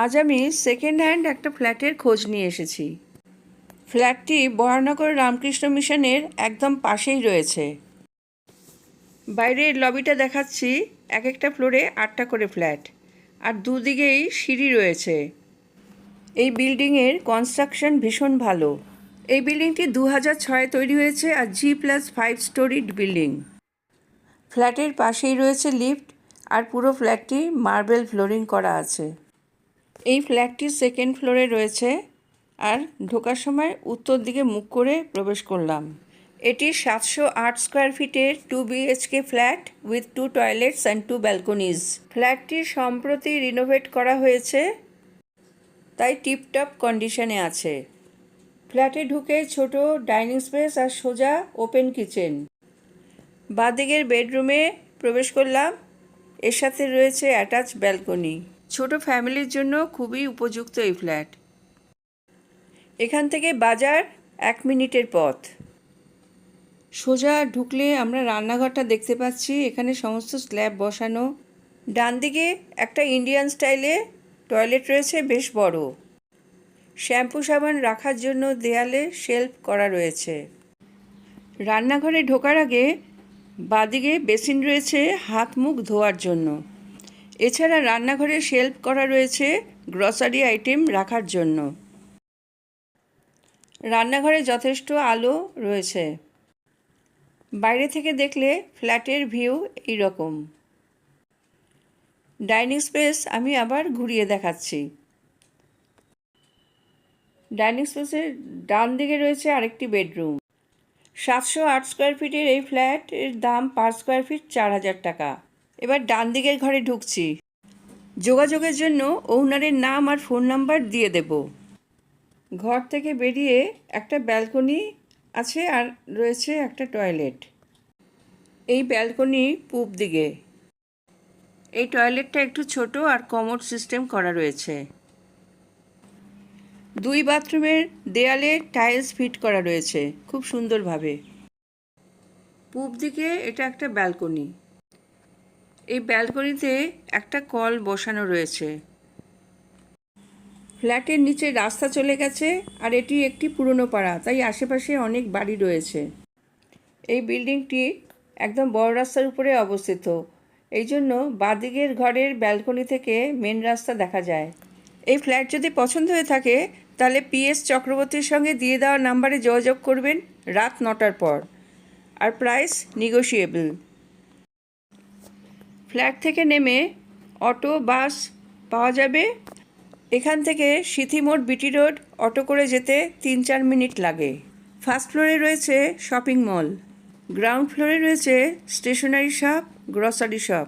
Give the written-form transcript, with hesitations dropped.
আজ আমি second hand একটা ফ্ল্যাটের খোঁজ নিয়ে এসেছি। ফ্ল্যাটটি বরাহনগর রামকৃষ্ণ মিশনের একদম পাশেই রয়েছে। বাইরের লবিটা দেখাচ্ছি, এক একটা ফ্লোরে 8টা করে ফ্ল্যাট, আর দুদিকেই সিঁড়ি রয়েছে। এই বিল্ডিংয়ের কনস্ট্রাকশন ভীষণ ভালো। এই বিল্ডিংটি 2006-এ তৈরি হয়েছে আর G+5 স্টোরিড বিল্ডিং। ফ্ল্যাটের পাশেই রয়েছে লিফট, আর পুরো ফ্ল্যাটটি মার্বেল ফ্লোরিং করা আছে। এই ফ্ল্যাটটি সেকেন্ড ফ্লোরে রয়েছে, আর ঢোকার সময় উত্তর দিকে মুখ করে প্রবেশ করলাম। এটি 708 স্কোয়ার ফিটের 2 BHK flat with 2 toilets and 2 ব্যালকনিজ। ফ্ল্যাটটি সম্প্রতি রিনোভেট করা হয়েছে, তাই টিপটপ কন্ডিশনে আছে। ফ্ল্যাটে ঢুকে ছোট ডাইনিং স্পেস আর সোজা ওপেন কিচেন। বাঁদিকের বেডরুমে প্রবেশ করলাম, এর সাথে রয়েছে অ্যাটাচ ব্যালকনি। ছোট ফ্যামিলির জন্য খুবই উপযুক্ত এই ফ্ল্যাট। এখান থেকে বাজার 1 মিনিটের পথ। সোজা ঢুকলে আমরা রান্নাঘরটা দেখতে পাচ্ছি, এখানে সমস্ত স্ল্যাব বসানো। ডান দিকে একটা ইন্ডিয়ান স্টাইলে টয়লেট রয়েছে, বেশ বড়। শ্যাম্পু সাবান রাখার জন্য দেয়ালে শেলফ করা রয়েছে। রান্নাঘরে ঢোকার আগে বাঁদিকে বেসিন রয়েছে হাত মুখ ধোয়ার জন্য। এছাড়া রান্নাঘরে শেলফ করা রয়েছে গ্রসারি আইটেম রাখার জন্য। রান্নাঘরে যথেষ্ট আলো রয়েছে। বাইরে থেকে দেখলে ফ্ল্যাটের ভিউ এই রকম। ডাইনিং স্পেস আমি আবার ঘুরিয়ে দেখাচ্ছি। ডাইনিং স্পেসের ডান দিকে রয়েছে আরেকটি বেডরুম। 708 স্কোয়ার ফিটের এই ফ্ল্যাটের দাম পার স্কোয়ার ফিট 4000 টাকা। এবার ডান দিকের ঘরে ঢুকছি। যোগাযোগের জন্য ওনারের নাম আর ফোন নাম্বার দিয়ে দেব। ঘর থেকে বেরিয়ে একটা ব্যালকনি আছে আর রয়েছে একটা টয়লেট। এই ব্যালকনি পূব দিকে। এই টয়লেটটা একটু ছোট আর কমোড সিস্টেম করা রয়েছে। 2 বাথরুমের দেয়ালে টাইলস ফিট করা রয়েছে খুব সুন্দরভাবে। পূব দিকে এটা একটা ব্যালকনি। এই ব্যালকনিতে একটা কল বসানো রয়েছে। ফ্ল্যাটের নিচে রাস্তা চলে গেছে, আর এটি একটি পুরনো পাড়া, তাই আশেপাশে অনেক বাড়ি রয়েছে। এই বিল্ডিংটি একদম বড় রাস্তার উপরে অবস্থিত, এই জন্য বাঁদিকের ঘরের ব্যালকনি থেকে মেন রাস্তা দেখা যায়। এই ফ্ল্যাট যদি পছন্দ হয়ে থাকে তাহলে PS চক্রবর্তীর সঙ্গে দিয়ে দেওয়া নাম্বারে যোগাযোগ করবেন রাত 9টার পর, আর প্রাইস নেগোশিয়েবল। ফ্ল্যাট থেকে নেমে অটো বাস পাওয়া যাবে। এখান থেকে সিথিমোড় BT রোড অটো করে যেতে 3-4 মিনিট লাগে। ফার্স্ট ফ্লোরে রয়েছে শপিং মল, গ্রাউন্ড ফ্লোরে রয়েছে স্টেশনারি শপ, গ্রসারি শপ।